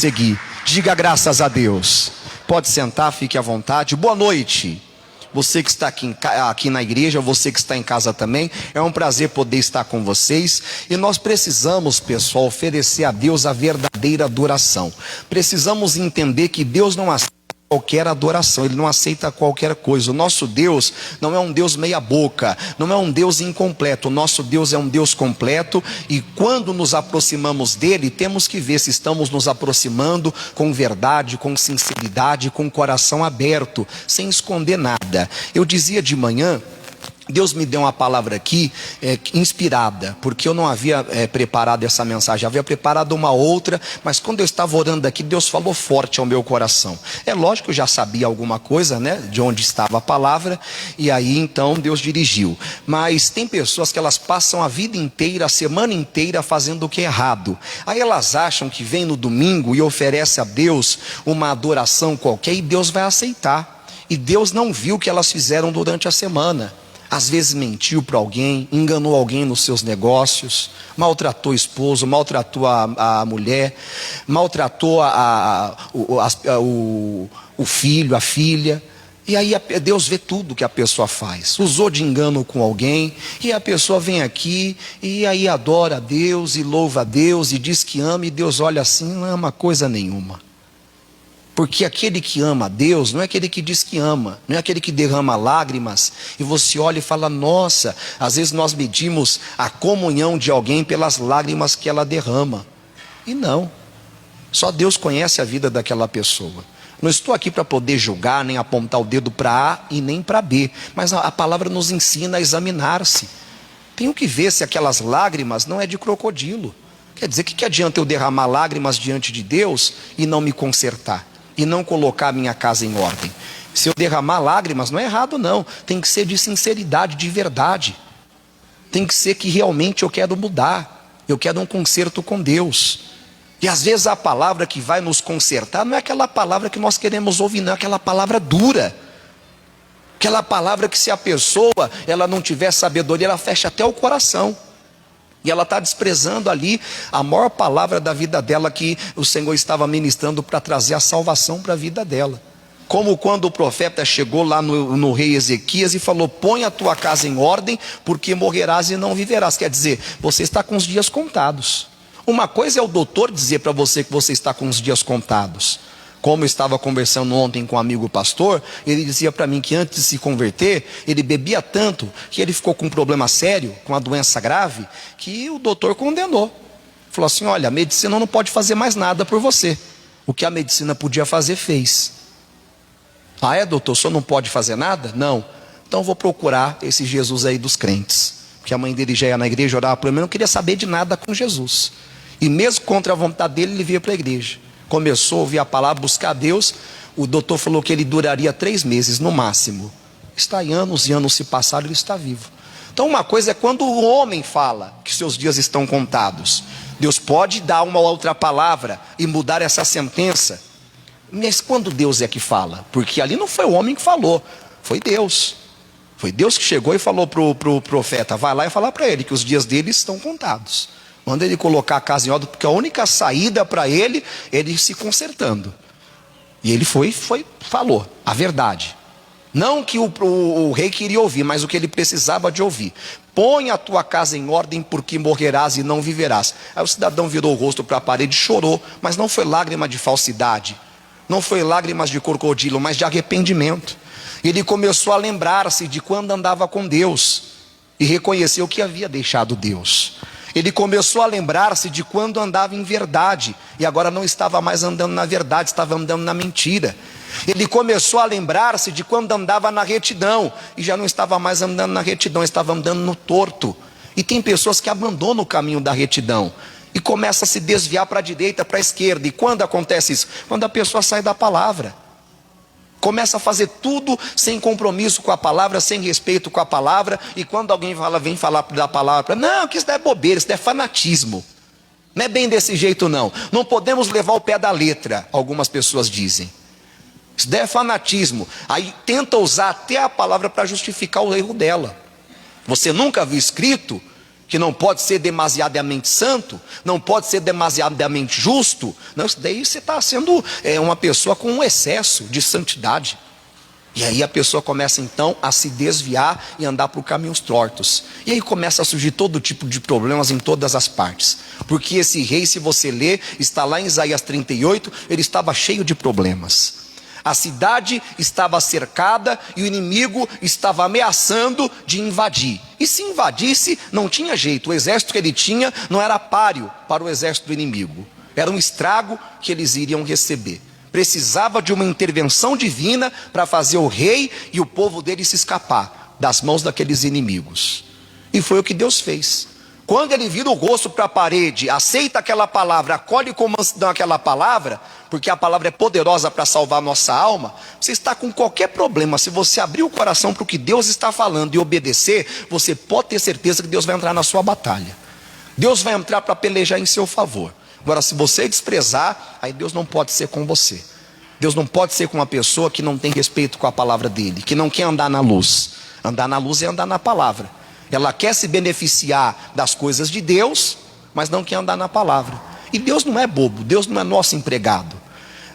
prosseguir. Diga graças a Deus. Pode sentar, fique à vontade. Boa noite. Você que está aqui na igreja, você que está em casa também, é um prazer poder estar com vocês. E nós precisamos, pessoal, oferecer a Deus a verdadeira adoração. Precisamos entender que Deus não aceita qualquer adoração, Ele não aceita qualquer coisa. O nosso Deus não é um Deus meia boca, não é um Deus incompleto. O nosso Deus é um Deus completo, e quando nos aproximamos dEle, temos que ver se estamos nos aproximando com verdade, com sinceridade, com o coração aberto, sem esconder nada. Eu dizia de manhã, Deus me deu uma palavra aqui inspirada, porque eu não havia preparado essa mensagem, havia preparado uma outra, mas quando eu estava orando aqui, Deus falou forte ao meu coração. É lógico que eu já sabia alguma coisa, né, de onde estava a palavra, e aí então Deus dirigiu. Mas tem pessoas que elas passam a vida inteira, a semana inteira fazendo o que é errado. Aí elas acham que vem no domingo e oferece a Deus uma adoração qualquer, e Deus vai aceitar. E Deus não viu o que elas fizeram durante a semana. Às vezes mentiu para alguém, enganou alguém nos seus negócios, maltratou o esposo, maltratou a mulher, maltratou o filho, a filha. E aí Deus vê tudo que a pessoa faz. Usou de engano com alguém, e a pessoa vem aqui e aí adora a Deus e louva a Deus e diz que ama, e Deus olha assim, não ama coisa nenhuma. Porque aquele que ama a Deus não é aquele que diz que ama, não é aquele que derrama lágrimas e você olha e fala, nossa, às vezes nós medimos a comunhão de alguém pelas lágrimas que ela derrama. E não, só Deus conhece a vida daquela pessoa. Não estou aqui para poder julgar, nem apontar o dedo para A e nem para B, mas a palavra nos ensina a examinar-se. Tenho que ver se aquelas lágrimas não é de crocodilo. Quer dizer, que adianta eu derramar lágrimas diante de Deus e não me consertar? E não colocar a minha casa em ordem? Se eu derramar lágrimas, não é errado não, tem que ser de sinceridade, de verdade. Tem que ser que realmente eu quero mudar, eu quero um conserto com Deus. E às vezes a palavra que vai nos consertar não é aquela palavra que nós queremos ouvir, não é aquela palavra dura. Aquela palavra que, se a pessoa ela não tiver sabedoria, ela fecha até o coração. E ela está desprezando ali a maior palavra da vida dela, que o Senhor estava ministrando para trazer a salvação para a vida dela. Como quando o profeta chegou lá no rei Ezequias e falou, põe a tua casa em ordem, porque morrerás e não viverás. Quer dizer, você está com os dias contados. Uma coisa é o doutor dizer para você que você está com os dias contados. Como eu estava conversando ontem com um amigo pastor, ele dizia para mim que antes de se converter, ele bebia tanto, que ele ficou com um problema sério, com uma doença grave, que o doutor condenou. Falou assim, olha, a medicina não pode fazer mais nada por você. O que a medicina podia fazer, fez. Ah, é, doutor, o senhor não pode fazer nada? Não. Então vou procurar esse Jesus aí dos crentes. Porque a mãe dele já ia na igreja, orava por mim, não queria saber de nada com Jesus. E mesmo contra a vontade dele, ele veio para a igreja. Começou a ouvir a palavra, buscar a Deus. O doutor falou que ele duraria 3 meses no máximo. Está aí anos e anos se passaram, ele está vivo. Então uma coisa é quando o homem fala que seus dias estão contados. Deus pode dar uma outra palavra e mudar essa sentença. Mas quando Deus é que fala? Porque ali não foi o homem que falou, foi Deus. Foi Deus que chegou e falou para o profeta, vai lá e falar para ele que os dias dele estão contados. Manda ele colocar a casa em ordem, porque a única saída para ele se consertando. E ele falou a verdade. Não que o rei queria ouvir, mas o que ele precisava de ouvir. Põe a tua casa em ordem, porque morrerás e não viverás. Aí o cidadão virou o rosto para a parede e chorou, mas não foi lágrima de falsidade, não foi lágrimas de crocodilo, mas de arrependimento. Ele começou a lembrar-se de quando andava com Deus e reconheceu que havia deixado Deus. Ele começou a lembrar-se de quando andava em verdade, e agora não estava mais andando na verdade, estava andando na mentira. Ele começou a lembrar-se de quando andava na retidão, e já não estava mais andando na retidão, estava andando no torto. E tem pessoas que abandonam o caminho da retidão, e começam a se desviar para a direita, para a esquerda. E quando acontece isso? Quando a pessoa sai da palavra. Começa a fazer tudo sem compromisso com a palavra, sem respeito com a palavra. E quando alguém vem falar da palavra, não, que isso é bobeira, isso é fanatismo. Não é bem desse jeito não. Não podemos levar o pé da letra, algumas pessoas dizem. Isso é fanatismo. Aí tenta usar até a palavra para justificar o erro dela. Você nunca viu escrito que não pode ser demasiadamente santo, não pode ser demasiadamente justo. Não, isso daí você está sendo uma pessoa com um excesso de santidade. E aí a pessoa começa então a se desviar e andar por caminhos tortos. E aí começa a surgir todo tipo de problemas em todas as partes. Porque esse rei, se você ler, está lá em Isaías 38, ele estava cheio de problemas. A cidade estava cercada e o inimigo estava ameaçando de invadir. E se invadisse, não tinha jeito. O exército que ele tinha não era páreo para o exército do inimigo. Era um estrago que eles iriam receber. Precisava de uma intervenção divina para fazer o rei e o povo dele se escapar das mãos daqueles inimigos. E foi o que Deus fez. Quando ele vira o rosto para a parede, aceita aquela palavra, acolhe com mansidão aquela palavra, porque a palavra é poderosa para salvar a nossa alma. Você está com qualquer problema, se você abrir o coração para o que Deus está falando e obedecer, você pode ter certeza que Deus vai entrar na sua batalha. Deus vai entrar para pelejar em seu favor. Agora, se você desprezar, aí Deus não pode ser com você. Deus não pode ser com uma pessoa que não tem respeito com a palavra dele, que não quer andar na luz. Andar na luz é andar na palavra. Ela quer se beneficiar das coisas de Deus, mas não quer andar na palavra. E Deus não é bobo, Deus não é nosso empregado.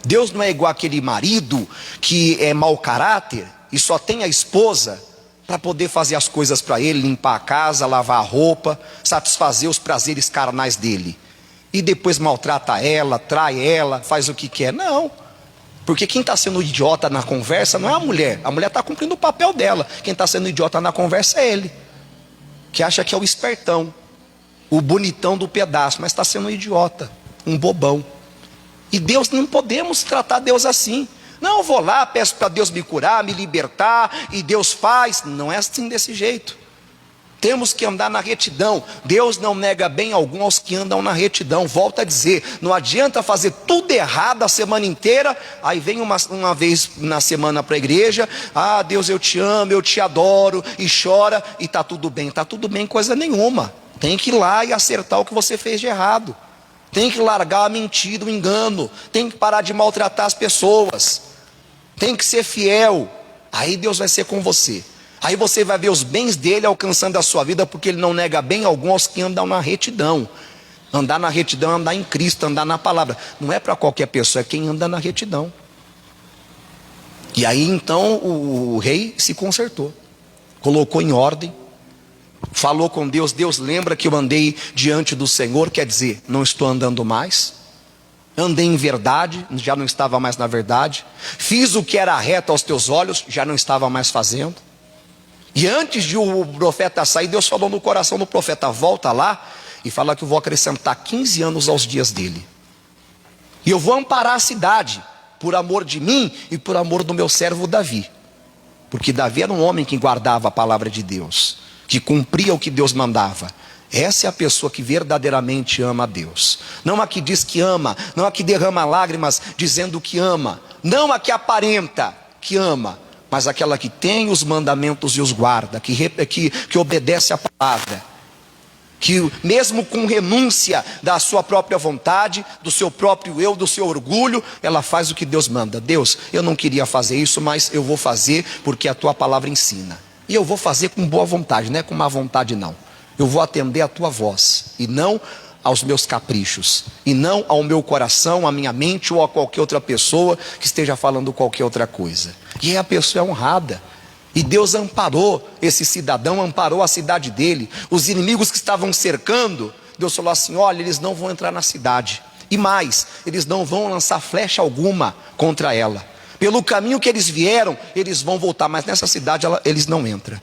Deus não é igual aquele marido que é mau caráter e só tem a esposa para poder fazer as coisas para ele, limpar a casa, lavar a roupa, satisfazer os prazeres carnais dele. E depois maltrata ela, trai ela, faz o que quer. Não, porque quem está sendo idiota na conversa não é a mulher está cumprindo o papel dela. Quem está sendo idiota na conversa é ele, que acha que é o espertão, o bonitão do pedaço, mas está sendo um idiota, um bobão. E Deus, não podemos tratar Deus assim. Não, eu vou lá, peço para Deus me curar, me libertar, e Deus faz. Não é assim desse jeito. Temos que andar na retidão. Deus não nega bem algum aos que andam na retidão. Volto a dizer, não adianta fazer tudo errado a semana inteira, aí vem uma vez na semana para a igreja, ah, Deus, eu te amo, eu te adoro, e chora, e está tudo bem. Está tudo bem coisa nenhuma. Tem que ir lá e acertar o que você fez de errado. Tem que largar a mentira, o engano. Tem que parar de maltratar as pessoas. Tem que ser fiel. Aí Deus vai ser com você. Aí você vai ver os bens dele alcançando a sua vida, porque ele não nega bem algum aos que andam na retidão. Andar na retidão é andar em Cristo, andar na palavra. Não é para qualquer pessoa, é quem anda na retidão. E aí então o rei se consertou, colocou em ordem, falou com Deus. Deus, lembra que eu andei diante do Senhor, quer dizer, não estou andando mais. Andei em verdade, já não estava mais na verdade. Fiz o que era reto aos teus olhos, já não estava mais fazendo. E antes de o profeta sair, Deus falou no coração do profeta: volta lá e fala que eu vou acrescentar 15 anos aos dias dele. E eu vou amparar a cidade, por amor de mim e por amor do meu servo Davi. Porque Davi era um homem que guardava a palavra de Deus, que cumpria o que Deus mandava. Essa é a pessoa que verdadeiramente ama a Deus. Não a que diz que ama, não a que derrama lágrimas dizendo que ama, não a que aparenta que ama, mas aquela que tem os mandamentos e os guarda, que obedece a palavra, que mesmo com renúncia da sua própria vontade, do seu próprio eu, do seu orgulho, ela faz o que Deus manda. Deus, eu não queria fazer isso, mas eu vou fazer porque a tua palavra ensina. E eu vou fazer com boa vontade, não é com má vontade não. Eu vou atender a tua voz, e não aos meus caprichos, e não ao meu coração, à minha mente ou a qualquer outra pessoa que esteja falando qualquer outra coisa. E aí a pessoa é honrada. E Deus amparou esse cidadão, amparou a cidade dele. Os inimigos que estavam cercando, Deus falou assim: olha, eles não vão entrar na cidade. E mais, eles não vão lançar flecha alguma contra ela. Pelo caminho que eles vieram, eles vão voltar, mas nessa cidade eles não entram.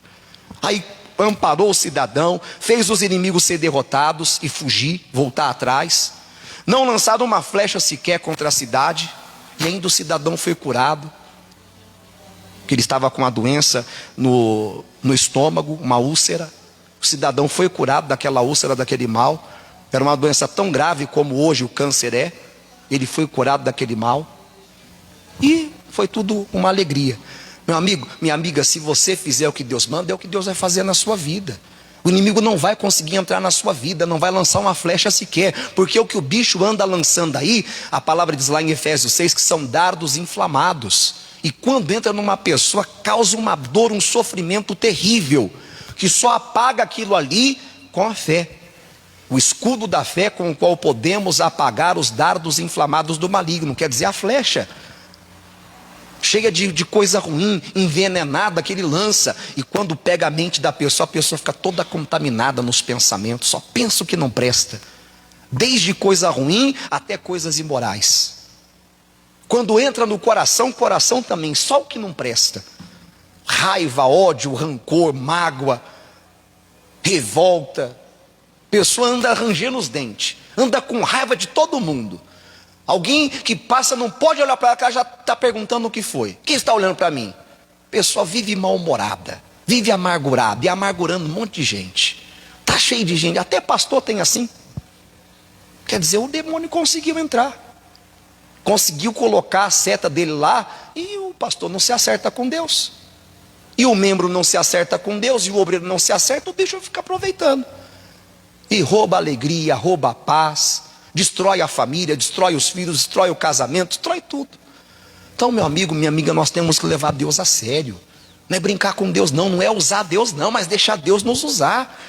Aí amparou o cidadão, fez os inimigos ser derrotados e fugir, voltar atrás. Não lançaram uma flecha sequer contra a cidade. E ainda o cidadão foi curado, que ele estava com uma doença no estômago, uma úlcera. O cidadão foi curado daquela úlcera, daquele mal. Era uma doença tão grave como hoje o câncer é. Ele foi curado daquele mal. E foi tudo uma alegria. Meu amigo, minha amiga, se você fizer o que Deus manda, é o que Deus vai fazer na sua vida. O inimigo não vai conseguir entrar na sua vida, não vai lançar uma flecha sequer, porque o que o bicho anda lançando aí, a palavra diz lá em Efésios 6, que são dardos inflamados. E quando entra numa pessoa, causa uma dor, um sofrimento terrível, que só apaga aquilo ali com a fé. O escudo da fé com o qual podemos apagar os dardos inflamados do maligno, quer dizer, a flecha cheia de coisa ruim, envenenada, que ele lança, e quando pega a mente da pessoa, a pessoa fica toda contaminada nos pensamentos, só pensa o que não presta, desde coisa ruim até coisas imorais. Quando entra no coração, coração também, só o que não presta, raiva, ódio, rancor, mágoa, revolta. A pessoa anda rangendo os dentes, anda com raiva de todo mundo. Alguém que passa não pode olhar para cá, já está perguntando o que foi. Quem está olhando para mim? A pessoa vive mal-humorada, vive amargurada e amargurando um monte de gente. Está cheio de gente, até pastor tem assim. Quer dizer, o demônio conseguiu entrar, conseguiu colocar a seta dele lá, e o pastor não se acerta com Deus, e o membro não se acerta com Deus, e o obreiro não se acerta, o bicho fica aproveitando. E rouba a alegria, rouba a paz, destrói a família, destrói os filhos, destrói o casamento, destrói tudo. Então, meu amigo, minha amiga, nós temos que levar Deus a sério. Não é brincar com Deus não, não é usar Deus não, mas deixar Deus nos usar.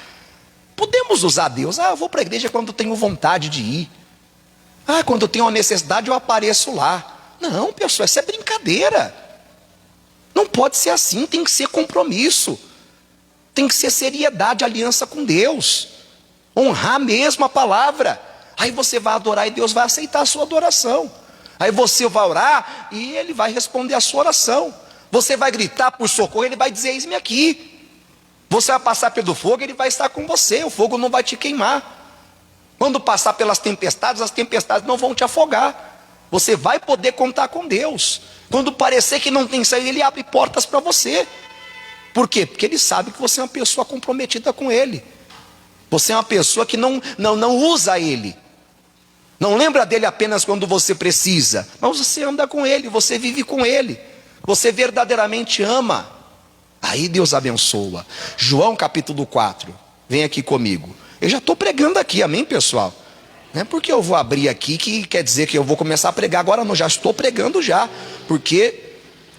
Podemos usar Deus. Eu vou para a igreja quando tenho vontade de ir. Quando eu tenho uma necessidade eu apareço lá. Não, pessoal, isso é brincadeira. Não pode ser assim, tem que ser compromisso. Tem que ser seriedade, aliança com Deus. Honrar mesmo a palavra. Aí você vai adorar e Deus vai aceitar a sua adoração. Aí você vai orar e Ele vai responder a sua oração. Você vai gritar por socorro, Ele vai dizer, eis-me aqui. Você vai passar pelo fogo, Ele vai estar com você. O fogo não vai te queimar. Quando passar pelas tempestades, as tempestades não vão te afogar. Você vai poder contar com Deus. Quando parecer que não tem saída, Ele abre portas para você. Por quê? Porque Ele sabe que você é uma pessoa comprometida com Ele. Você é uma pessoa que não usa Ele. Não lembra dele apenas quando você precisa, mas você anda com Ele, você vive com Ele, você verdadeiramente ama. Aí Deus abençoa. João capítulo 4, vem aqui comigo. Eu já estou pregando aqui, amém, pessoal? Não é porque eu vou abrir aqui que quer dizer que eu vou começar a pregar agora, não, já estou pregando já, porque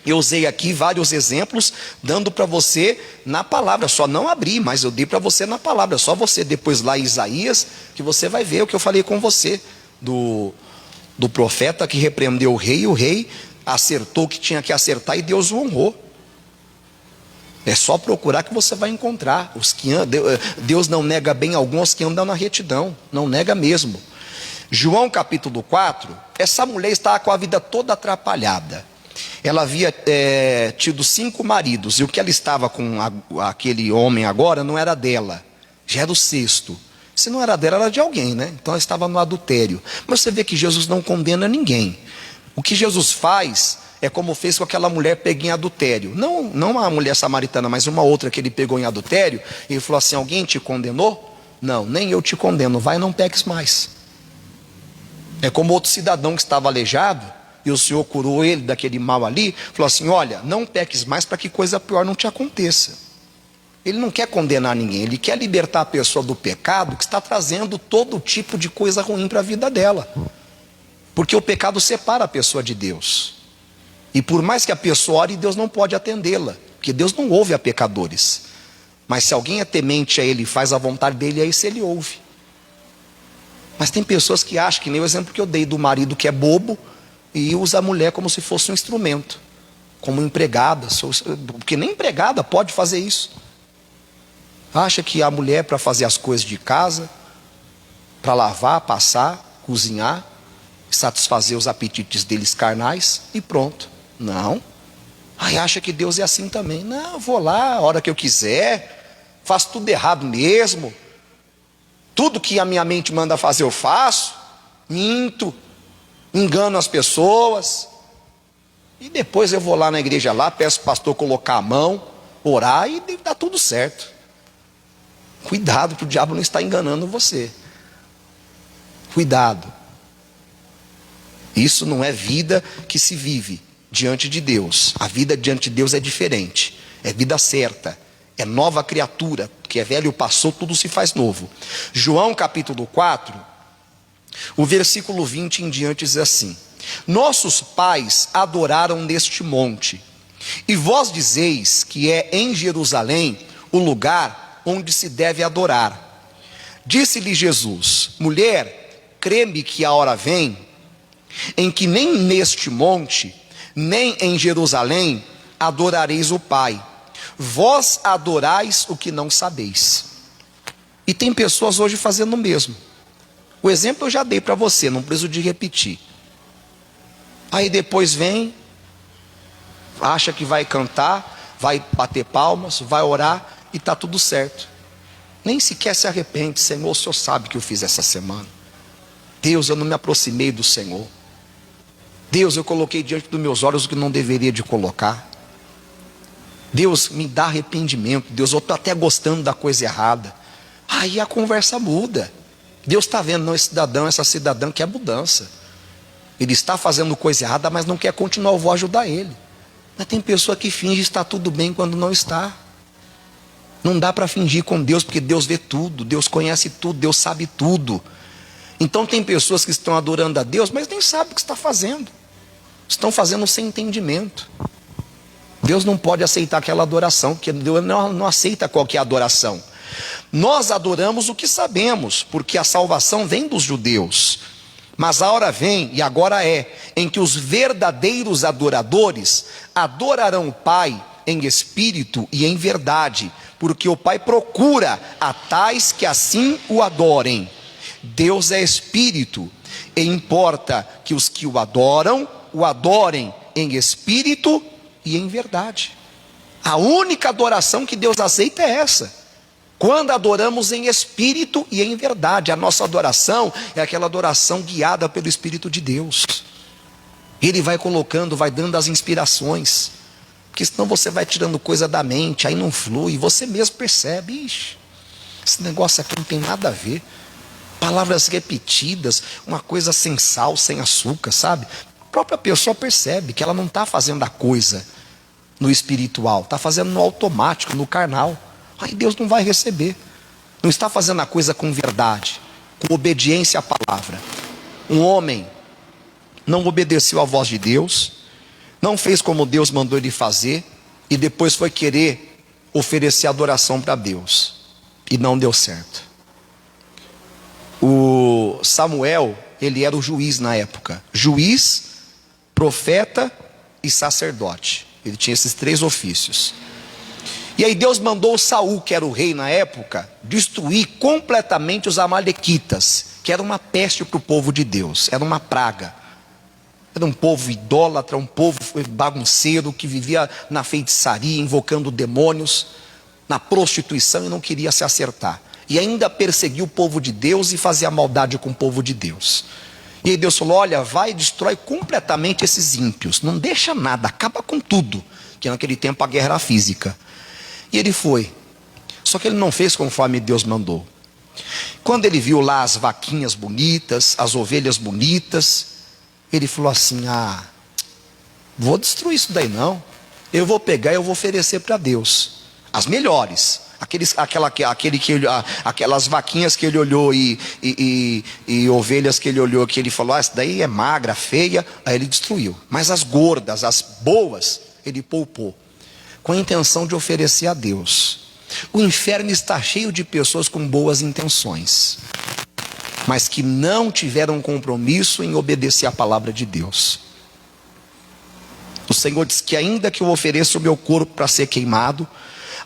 eu usei aqui vários exemplos, dando para você na palavra, só não abri, mas eu dei para você na palavra, só você depois lá em Isaías, que você vai ver o que eu falei com você, do profeta que repreendeu o rei, e o rei acertou o que tinha que acertar e Deus o honrou. É só procurar que você vai encontrar. Deus não nega bem alguns que andam na retidão, não nega mesmo. João capítulo 4, essa mulher estava com a vida toda atrapalhada. Ela havia tido 5 maridos, e o que ela estava com aquele homem agora não era dela, já era o 6º. Se não era dela, era de alguém, né? Então ela estava no adultério. Mas você vê que Jesus não condena ninguém. O que Jesus faz é como fez com aquela mulher pega em adultério. Não uma mulher samaritana, mas uma outra que ele pegou em adultério. E ele falou assim, alguém te condenou? Não, nem eu te condeno, vai e não peques mais. É como outro cidadão que estava aleijado, e o Senhor curou ele daquele mal ali, falou assim, olha, não peques mais para que coisa pior não te aconteça. Ele não quer condenar ninguém, ele quer libertar a pessoa do pecado que está trazendo todo tipo de coisa ruim para a vida dela. Porque o pecado separa a pessoa de Deus. E por mais que a pessoa ore, Deus não pode atendê-la, porque Deus não ouve a pecadores. Mas se alguém é temente a Ele e faz a vontade dEle, aí se Ele ouve. Mas tem pessoas que acham, que nem o exemplo que eu dei do marido que é bobo, e usa a mulher como se fosse um instrumento, como empregada, porque nem empregada pode fazer isso. Acha que a mulher para fazer as coisas de casa, para lavar, passar, cozinhar, satisfazer os apetites deles carnais e pronto. Não. Aí acha que Deus é assim também. Não, eu vou lá a hora que eu quiser, faço tudo errado mesmo. Tudo que a minha mente manda fazer eu faço, minto, engano as pessoas. E depois eu vou lá na igreja lá, peço o pastor colocar a mão, orar e dá tudo certo. Cuidado para o diabo não estar enganando você. Cuidado. Isso não é vida que se vive diante de Deus. A vida diante de Deus é diferente. É vida certa. É nova criatura. Que é velho passou, tudo se faz novo. João capítulo 4, o versículo 20 em diante diz assim: nossos pais adoraram neste monte, e vós dizeis que é em Jerusalém o lugar onde se deve adorar. Disse-lhe Jesus: mulher, crê-me que a hora vem em que nem neste monte, nem em Jerusalém adorareis o Pai. Vós adorais o que não sabeis. E tem pessoas hoje fazendo o mesmo. O exemplo eu já dei para você, não preciso de repetir. Aí depois vem, acha que vai cantar, vai bater palmas, vai orar e está tudo certo. Nem sequer se arrepende. Senhor, o Senhor sabe o que eu fiz essa semana. Deus, eu não me aproximei do Senhor. Deus, eu coloquei diante dos meus olhos o que não deveria de colocar. Deus, me dá arrependimento. Deus, eu estou até gostando da coisa errada. Aí a conversa muda. Deus está vendo, não, esse cidadão, essa cidadã quer mudança. Ele está fazendo coisa errada, mas não quer continuar, eu vou ajudar ele. Mas tem pessoa que finge estar tudo bem quando não está. Não dá para fingir com Deus, porque Deus vê tudo, Deus conhece tudo, Deus sabe tudo. Então tem pessoas que estão adorando a Deus, mas nem sabem o que está fazendo. Estão fazendo sem entendimento. Deus não pode aceitar aquela adoração, porque Deus não aceita qualquer adoração. Nós adoramos o que sabemos, porque a salvação vem dos judeus. Mas a hora vem, e agora é, em que os verdadeiros adoradores adorarão o Pai em espírito e em verdade, porque o Pai procura a tais que assim o adorem. Deus é espírito, e importa que os que o adorem em espírito e em verdade. A única adoração que Deus aceita é essa. Quando adoramos em espírito e em verdade. A nossa adoração é aquela adoração guiada pelo Espírito de Deus. Ele vai colocando, vai dando as inspirações. Porque senão você vai tirando coisa da mente, aí não flui, você mesmo percebe. Ixi, esse negócio aqui não tem nada a ver. Palavras repetidas, uma coisa sem sal, sem açúcar, sabe? A própria pessoa percebe que ela não está fazendo a coisa no espiritual, está fazendo no automático, no carnal. Aí Deus não vai receber. Não está fazendo a coisa com verdade, com obediência à palavra. Um homem não obedeceu à voz de Deus, não fez como Deus mandou ele fazer, e depois foi querer oferecer adoração para Deus, e não deu certo. O Samuel, ele era o juiz na época. Juiz, profeta e sacerdote. Ele tinha esses 3 ofícios. E aí Deus mandou Saul, que era o rei na época, destruir completamente os amalequitas, que era uma peste para o povo de Deus, era uma praga. Era um povo idólatra, um povo bagunceiro, que vivia na feitiçaria, invocando demônios, na prostituição, e não queria se acertar. E ainda perseguia o povo de Deus e fazia maldade com o povo de Deus. E aí Deus falou: olha, vai e destrói completamente esses ímpios, não deixa nada, acaba com tudo. Que naquele tempo a guerra era física. E ele foi, só que ele não fez conforme Deus mandou. Quando ele viu lá as vaquinhas bonitas, as ovelhas bonitas, ele falou assim: ah, vou destruir isso daí não. Eu vou pegar e eu vou oferecer para Deus as melhores. Aquelas vaquinhas que ele olhou e ovelhas que ele olhou, que ele falou: ah, essa daí é magra, feia. Aí ele destruiu. Mas as gordas, as boas, ele poupou, com a intenção de oferecer a Deus. O inferno está cheio de pessoas com boas intenções, mas que não tiveram compromisso em obedecer a palavra de Deus. O Senhor diz que ainda que eu ofereça o meu corpo para ser queimado,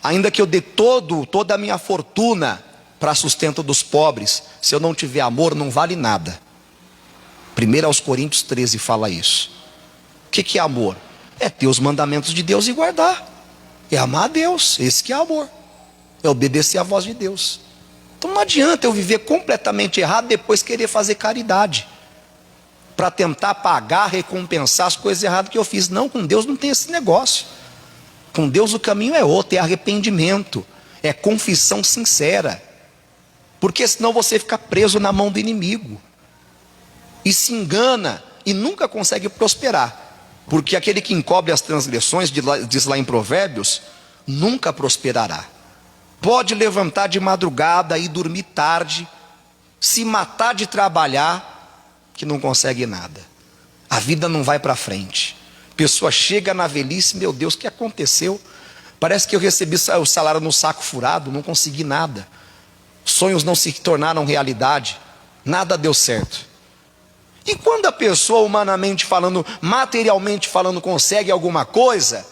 ainda que eu dê toda a minha fortuna para sustento dos pobres, se eu não tiver amor, não vale nada. 1 aos Coríntios 13 fala isso. O que é amor? É ter os mandamentos de Deus e guardar. É amar a Deus, esse que é amor. É obedecer à voz de Deus. Então não adianta eu viver completamente errado, depois querer fazer caridade, para tentar pagar, recompensar as coisas erradas que eu fiz. Não, com Deus não tem esse negócio. Com Deus o caminho é outro, é arrependimento, é confissão sincera. Porque senão você fica preso na mão do inimigo, e se engana, e nunca consegue prosperar. Porque aquele que encobre as transgressões, diz lá em Provérbios, nunca prosperará. Pode levantar de madrugada e dormir tarde, se matar de trabalhar, que não consegue nada. A vida não vai para frente. A pessoa chega na velhice: meu Deus, o que aconteceu? Parece que eu recebi o salário no saco furado, não consegui nada. sonhos não se tornaram realidade, nada deu certo. E quando a pessoa, humanamente falando, materialmente falando, consegue alguma coisa,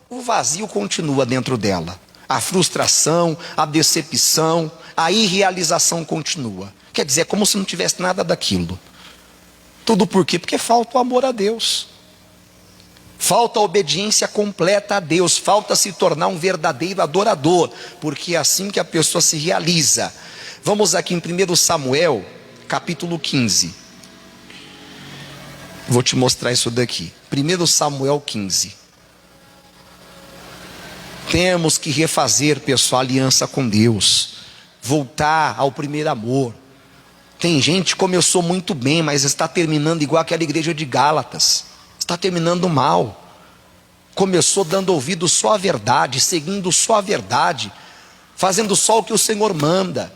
o vazio continua dentro dela. A frustração, a decepção, a irrealização continua. Quer dizer, é como se não tivesse nada daquilo. Tudo por quê? Porque falta o amor a Deus. Falta a obediência completa a Deus. Falta se tornar um verdadeiro adorador. Porque é assim que a pessoa se realiza. Vamos aqui em 1 Samuel, capítulo 15. Vou te mostrar isso daqui. 1 Samuel 15. Temos que refazer, pessoal, a aliança com Deus. Voltar ao primeiro amor. Tem gente que começou muito bem, mas está terminando igual aquela igreja de Gálatas. Está terminando mal. Começou dando ouvido só à verdade, seguindo só a verdade, fazendo só o que o Senhor manda,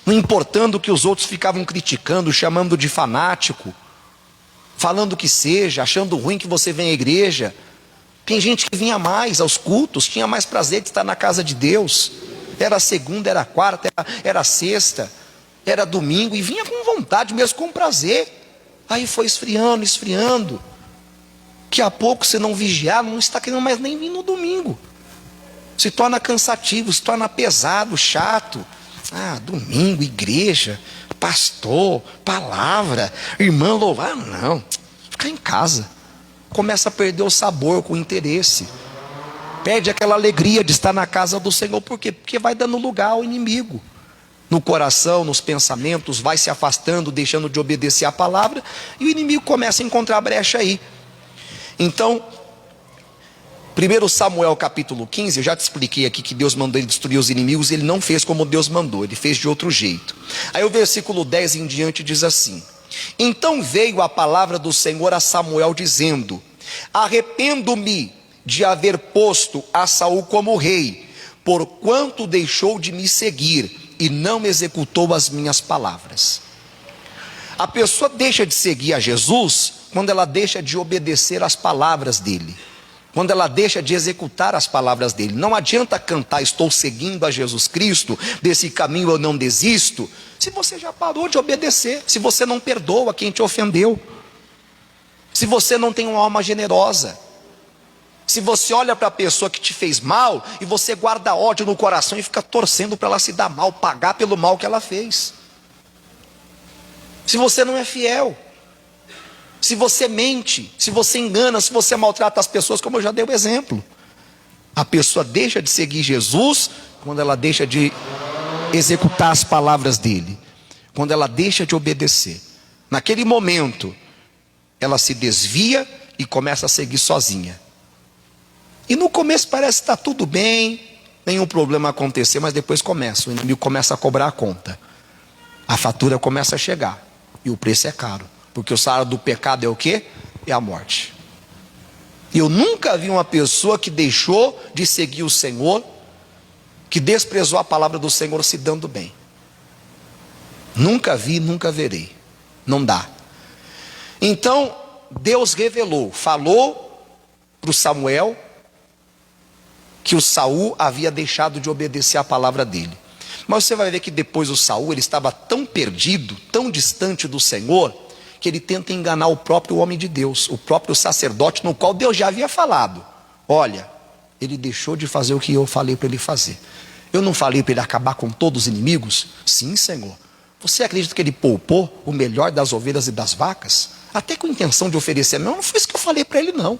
não importando o que os outros ficavam criticando, chamando de fanático, falando o que seja, achando ruim que você vem à igreja. Tem gente que vinha mais aos cultos, tinha mais prazer de estar na casa de Deus. Era segunda, era quarta, era sexta, era domingo, e vinha com vontade, mesmo com prazer. Aí foi esfriando, esfriando. Daqui a pouco, se não vigiar, não está querendo mais nem vir no domingo. Se torna cansativo, se torna pesado, chato. Ah, domingo, igreja, pastor, palavra, irmã louvar, não, ficar em casa. Começa a perder o sabor com o interesse. Perde aquela alegria de estar na casa do Senhor. Por quê? Porque vai dando lugar ao inimigo. No coração, nos pensamentos, vai se afastando, deixando de obedecer a palavra. E o inimigo começa a encontrar brecha aí. Então, 1 Samuel capítulo 15, eu já te expliquei aqui que Deus mandou ele destruir os inimigos. Ele não fez como Deus mandou, ele fez de outro jeito. Aí o versículo 10 em diante diz assim: então veio a palavra do Senhor a Samuel dizendo: arrependo-me de haver posto a Saul como rei, porquanto deixou de me seguir e não executou as minhas palavras. A pessoa deixa de seguir a Jesus quando ela deixa de obedecer às palavras dele, quando ela deixa de executar as palavras dele. Não adianta cantar estou seguindo a Jesus Cristo, desse caminho eu não desisto, se você já parou de obedecer, se você não perdoa quem te ofendeu, se você não tem uma alma generosa, se você olha para a pessoa que te fez mal e você guarda ódio no coração e fica torcendo para ela se dar mal, pagar pelo mal que ela fez, se você não é fiel, se você mente, se você engana, se você maltrata as pessoas, como eu já dei o exemplo. A pessoa deixa de seguir Jesus quando ela deixa de executar as palavras dele, quando ela deixa de obedecer. Naquele momento, ela se desvia e começa a seguir sozinha. E no começo parece que está tudo bem, nenhum problema acontecer, mas depois o inimigo começa a cobrar a conta. A fatura começa a chegar e o preço é caro. Porque o salário do pecado é o quê? É a morte. Eu nunca vi uma pessoa que deixou de seguir o Senhor, que desprezou a palavra do Senhor se dando bem. Nunca vi, nunca verei. Não dá. Então, Deus revelou, falou para o Samuel, que o Saul havia deixado de obedecer a palavra dele. Mas você vai ver que depois o Saul, ele estava tão perdido, tão distante do Senhor, que ele tenta enganar o próprio homem de Deus, o próprio sacerdote, no qual Deus já havia falado: olha, ele deixou de fazer o que eu falei para ele fazer. Eu não falei para ele acabar com todos os inimigos? Sim, Senhor. Você acredita que ele poupou o melhor das ovelhas e das vacas? Até com intenção de oferecer. Não foi isso que eu falei para ele, não.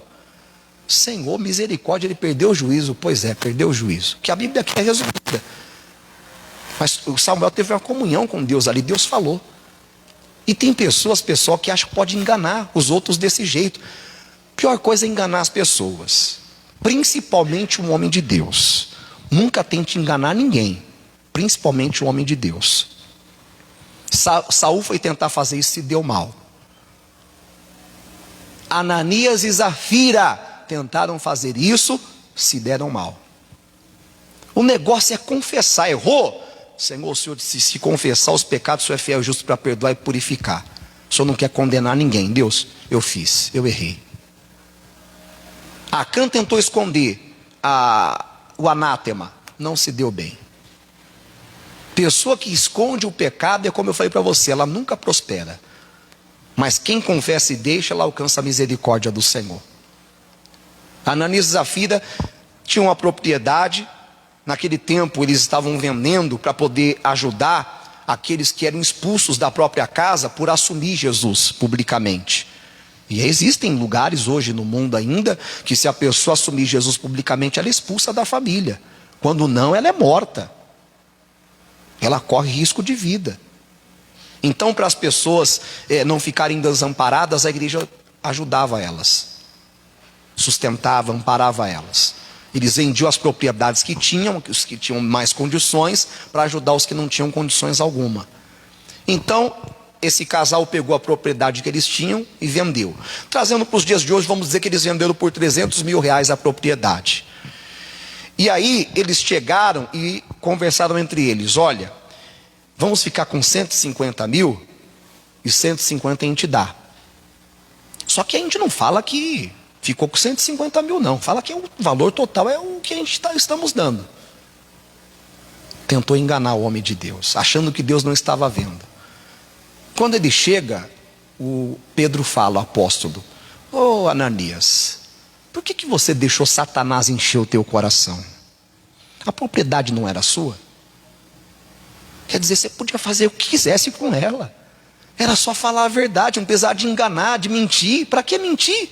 Senhor, misericórdia, ele perdeu o juízo. Pois é, perdeu o juízo. Que a Bíblia aqui é resumida. Mas o Samuel teve uma comunhão com Deus ali, Deus falou. E tem pessoas, pessoal, que acham que pode enganar os outros desse jeito. Pior coisa é enganar as pessoas, principalmente um homem de Deus. Nunca tente enganar ninguém, principalmente um homem de Deus. Saul foi tentar fazer isso e se deu mal. Ananias e Zafira tentaram fazer isso, se deram mal. O negócio é confessar. Errou? Senhor, o Senhor disse: se confessar os pecados, o Senhor é fiel e justo para perdoar e purificar. O Senhor não quer condenar ninguém. Deus, eu fiz, eu errei. Acã tentou esconder o anátema, não se deu bem. Pessoa que esconde o pecado, é como eu falei para você, ela nunca prospera. Mas quem confessa e deixa, ela alcança a misericórdia do Senhor. Ananias e Zafira tinham uma propriedade. Naquele tempo eles estavam vendendo para poder ajudar aqueles que eram expulsos da própria casa por assumir Jesus publicamente. E existem lugares hoje no mundo ainda que, se a pessoa assumir Jesus publicamente, ela é expulsa da família. Quando não, ela é morta. Ela corre risco de vida. Então, para as pessoas não ficarem desamparadas, a igreja ajudava elas, sustentava, amparava elas. Eles vendiam as propriedades que tinham, os que tinham mais condições, para ajudar os que não tinham condições alguma. Então, esse casal pegou a propriedade que eles tinham e vendeu. Trazendo para os dias de hoje, vamos dizer que eles venderam por 300 mil reais a propriedade. E aí eles chegaram e conversaram entre eles: olha, vamos ficar com 150 mil e 150 a gente dá. Só que a gente não fala que ficou com 150 mil não, fala que o valor total é o que a gente estamos dando. Tentou enganar o homem de Deus, achando que Deus não estava vendo. Quando ele chega, o Pedro fala, o apóstolo: ô Ananias, por que você deixou Satanás encher o teu coração? A propriedade não era sua? Quer dizer, você podia fazer o que quisesse com ela. Era só falar a verdade, não precisava de enganar, de mentir. Para que mentir?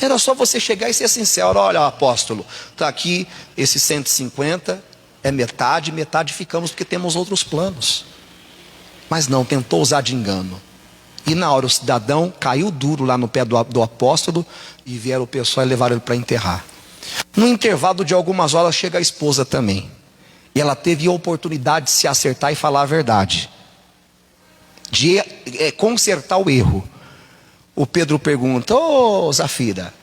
Era só você chegar e ser sincero: olha, apóstolo, está aqui esse 150, é metade, metade ficamos porque temos outros planos. Mas não, tentou usar de engano. E na hora o cidadão caiu duro lá no pé do apóstolo, e vieram o pessoal e levaram ele para enterrar. No intervalo de algumas horas chega a esposa também. E ela teve a oportunidade de se acertar e falar a verdade, de consertar o erro. O Pedro pergunta: ô Zafira,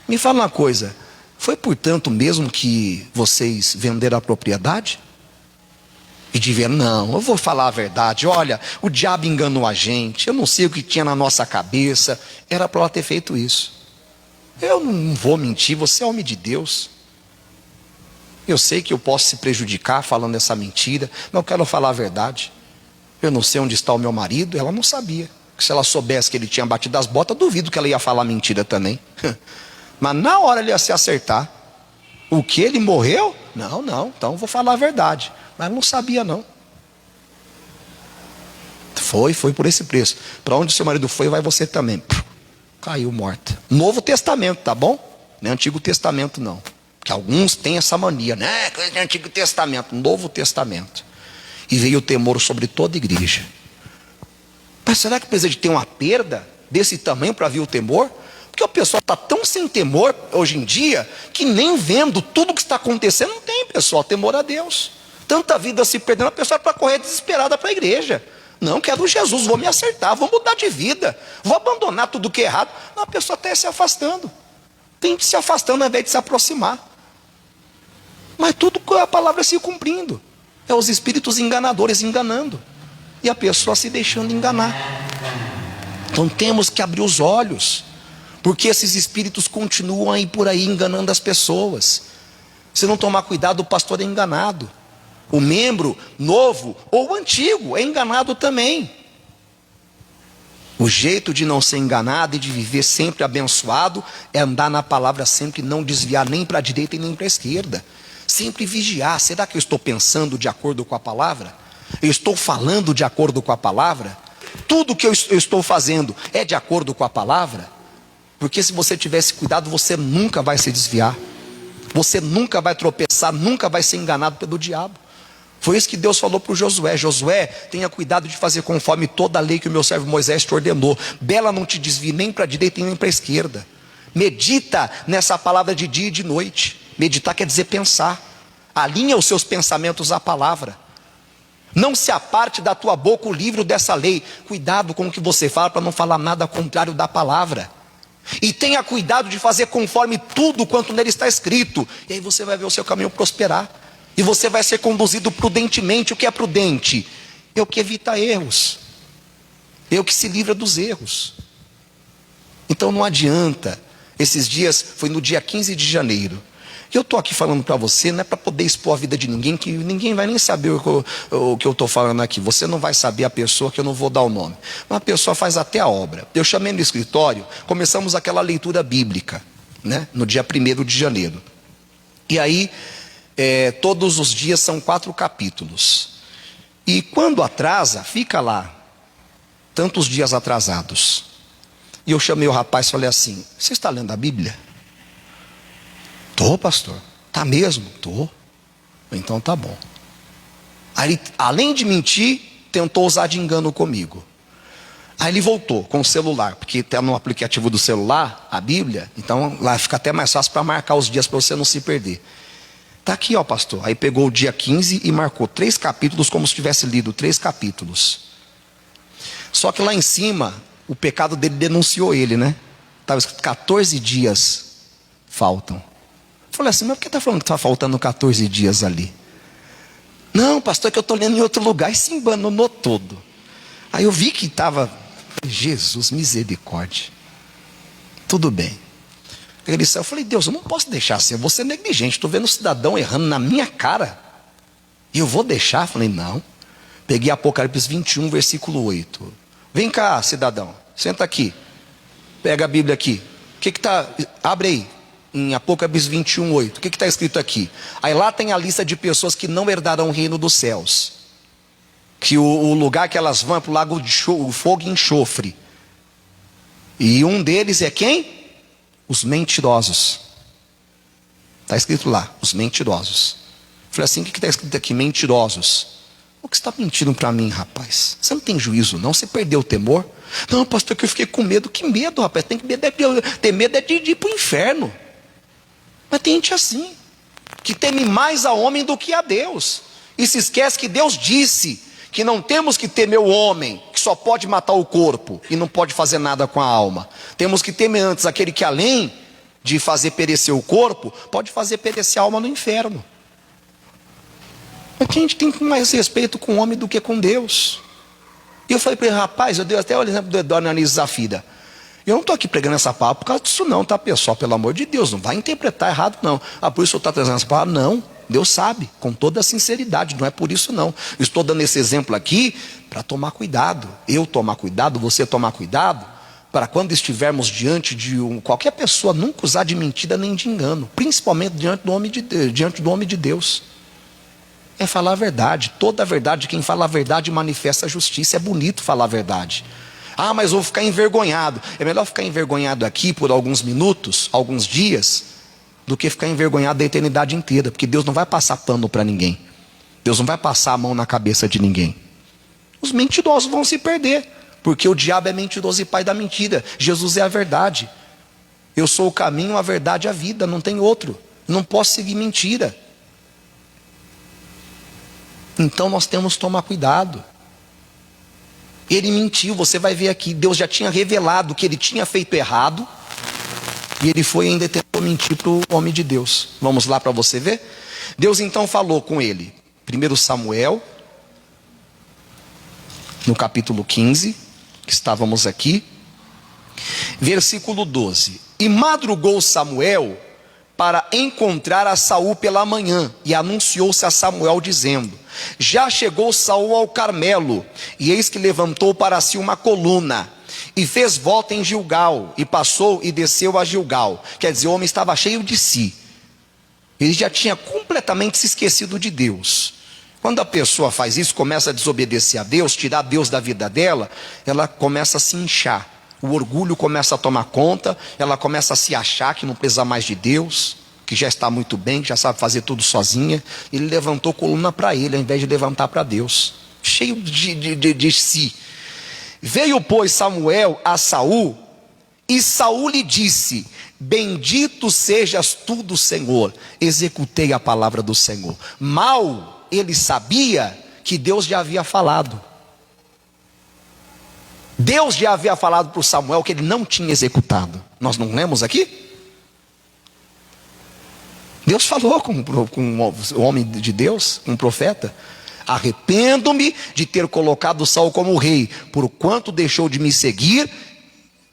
me fala uma coisa, foi portanto mesmo que vocês venderam a propriedade? E de ver: não, eu vou falar a verdade, olha, o diabo enganou a gente, eu não sei o que tinha na nossa cabeça, era para ela ter feito isso. Eu não vou mentir, você é homem de Deus. Eu sei que eu posso se prejudicar falando essa mentira, mas eu quero falar a verdade. Eu não sei onde está o meu marido, ela não sabia. Se ela soubesse que ele tinha batido as botas, duvido que ela ia falar mentira também. Mas na hora ele ia se acertar. O que, ele morreu? Não, então vou falar a verdade. Mas não sabia não. Foi por esse preço. Para onde o seu marido foi, vai você também. Caiu morta. Novo Testamento, tá bom? Não é Antigo Testamento não. Porque alguns têm essa mania, né? Coisa de Antigo Testamento. Novo Testamento. E veio o temor sobre toda a igreja. Mas será que precisa de ter uma perda desse tamanho para vir o temor? Porque o pessoal está tão sem temor hoje em dia, que nem vendo tudo que está acontecendo, não tem, pessoal, temor a Deus. Tanta vida se perdendo, a pessoa para correr desesperada para a igreja. Não, quero Jesus, vou me acertar, vou mudar de vida, vou abandonar tudo que é errado. Não, a pessoa está se afastando. Tem que se afastando ao invés de se aproximar. Mas tudo com a palavra se cumprindo. É os espíritos enganadores enganando. E a pessoa se deixando enganar. Então temos que abrir os olhos, porque esses espíritos continuam aí por aí enganando as pessoas. Se não tomar cuidado, o pastor é enganado. O membro novo ou antigo é enganado também. O jeito de não ser enganado e de viver sempre abençoado é andar na palavra sempre, não desviar nem para a direita e nem para a esquerda. Sempre vigiar: será que eu estou pensando de acordo com a palavra? Eu estou falando de acordo com a palavra? Tudo que eu estou fazendo é de acordo com a palavra? Porque se você tivesse cuidado, você nunca vai se desviar. Você nunca vai tropeçar, nunca vai ser enganado pelo diabo. Foi isso que Deus falou para o Josué: Josué, tenha cuidado de fazer conforme toda a lei que o meu servo Moisés te ordenou. Dela não te desvie nem para a direita nem para a esquerda. Medita nessa palavra de dia e de noite. Meditar quer dizer pensar. Alinha os seus pensamentos à palavra. Não se aparte da tua boca o livro dessa lei. Cuidado com o que você fala, para não falar nada contrário da palavra. E tenha cuidado de fazer conforme tudo quanto nele está escrito. E aí você vai ver o seu caminho prosperar. E você vai ser conduzido prudentemente. O que é prudente? É o que evita erros. É o que se livra dos erros. Então não adianta. Esses dias, foi no dia 15 de janeiro. Eu estou aqui falando para você, não é para poder expor a vida de ninguém, que ninguém vai nem saber o que eu estou falando aqui. Você não vai saber a pessoa, que eu não vou dar o nome. Mas a pessoa faz até a obra. Eu chamei no escritório, começamos aquela leitura bíblica, né, no dia 1º de janeiro. E aí, todos os dias são 4 capítulos. E quando atrasa, fica lá, tantos dias atrasados. E eu chamei o rapaz e falei assim: você está lendo a Bíblia? Tô, pastor. Tá mesmo? Tô. Então tá bom. Aí ele, além de mentir, tentou usar de engano comigo. Aí ele voltou com o celular, porque está no aplicativo do celular, a Bíblia, então lá fica até mais fácil para marcar os dias para você não se perder. Tá aqui, ó, pastor. Aí pegou o dia 15 e marcou 3 capítulos, como se tivesse lido 3 capítulos. Só que lá em cima, o pecado dele denunciou ele, né? Estava escrito 14 dias faltam. Eu falei assim: mas por que está falando que está faltando 14 dias ali? Não, pastor, é que eu estou lendo em outro lugar. E se embananou todo. Aí eu vi que estava, Jesus, misericórdia. Tudo bem. Ele disse, eu falei: Deus, eu não posso deixar assim, eu vou ser negligente. Estou vendo um cidadão errando na minha cara. E eu vou deixar? Eu falei: não. Peguei Apocalipse 21, versículo 8. Vem cá, cidadão, senta aqui. Pega a Bíblia aqui. O que está? Abre aí. Em Apocalipse 21, 8. O que está escrito aqui? Aí lá tem a lista de pessoas que não herdarão o reino dos céus. Que o lugar que elas vão é para o lago de fogo e enxofre. E um deles é quem? Os mentirosos. Está escrito lá, os mentirosos. Eu falei assim: o que está escrito aqui? Mentirosos. O que você está mentindo para mim, rapaz? Você não tem juízo não? Você perdeu o temor? Não, pastor, que eu fiquei com medo. Que medo, rapaz? Tem que ter medo é de ir para o inferno. Mas tem gente assim, que teme mais a homem do que a Deus. E se esquece que Deus disse que não temos que temer o homem, que só pode matar o corpo e não pode fazer nada com a alma. Temos que temer antes aquele que, além de fazer perecer o corpo, pode fazer perecer a alma no inferno. Porque a gente tem mais respeito com o homem do que com Deus. E eu falei para ele: rapaz, eu dei até o exemplo do Eduardo Anísio Zafida. Eu não estou aqui pregando essa palavra por causa disso não, tá, pessoal? Pelo amor de Deus, não vai interpretar errado não. Ah, por isso eu estou trazendo essa palavra? Não, Deus sabe, com toda a sinceridade, não é por isso não. Eu estou dando esse exemplo aqui para tomar cuidado. Eu tomar cuidado, você tomar cuidado, para quando estivermos diante de qualquer pessoa, nunca usar de mentira nem de engano. Principalmente diante do homem de Deus. É falar a verdade. Toda a verdade, quem fala a verdade manifesta a justiça. É bonito falar a verdade. Ah, mas eu vou ficar envergonhado. É melhor ficar envergonhado aqui por alguns minutos, alguns dias, do que ficar envergonhado a eternidade inteira. Porque Deus não vai passar pano para ninguém. Deus não vai passar a mão na cabeça de ninguém. Os mentirosos vão se perder, porque o diabo é mentiroso e pai da mentira. Jesus é a verdade. Eu sou o caminho, a verdade e a vida. Não tem outro. Não posso seguir mentira. Então nós temos que tomar cuidado. Ele mentiu, você vai ver aqui. Deus já tinha revelado que ele tinha feito errado. E ele foi e ainda tentou mentir para o homem de Deus. Vamos lá para você ver. Deus então falou com ele. 1 Samuel, no capítulo 15, que estávamos aqui. Versículo 12. E madrugou Samuel para encontrar a Saul pela manhã, e anunciou-se a Samuel dizendo: já chegou Saul ao Carmelo, e eis que levantou para si uma coluna, e fez volta em Gilgal, e passou e desceu a Gilgal. Quer dizer, o homem estava cheio de si. Ele já tinha completamente se esquecido de Deus. Quando a pessoa faz isso, começa a desobedecer a Deus, tirar Deus da vida dela, ela começa a se inchar. O orgulho começa a tomar conta, ela começa a se achar que não precisa mais de Deus, que já está muito bem, que já sabe fazer tudo sozinha. Ele levantou coluna para ele, ao invés de levantar para Deus, cheio de si. Veio, pois, Samuel a Saul, e Saul lhe disse: bendito sejas tu do Senhor, executei a palavra do Senhor. Mal ele sabia que Deus já havia falado. Deus já havia falado para o Samuel que ele não tinha executado. Nós não lemos aqui? Deus falou com o homem de Deus, com o profeta: arrependo-me de ter colocado Saul como rei, porquanto deixou de me seguir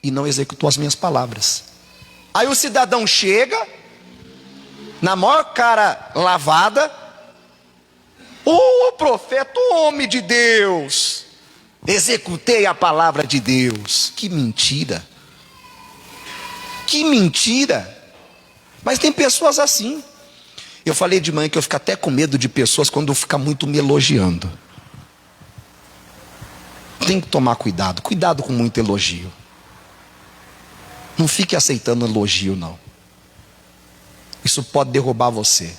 e não executou as minhas palavras. Aí o cidadão chega na maior cara lavada. Profeta, homem de Deus, executei a palavra de Deus. Que mentira, que mentira. Mas tem pessoas assim. Eu falei de manhã que eu fico até com medo de pessoas quando ficam muito me elogiando. Tem que tomar cuidado, cuidado com muito elogio. Não fique aceitando elogio, não. Isso pode derrubar você.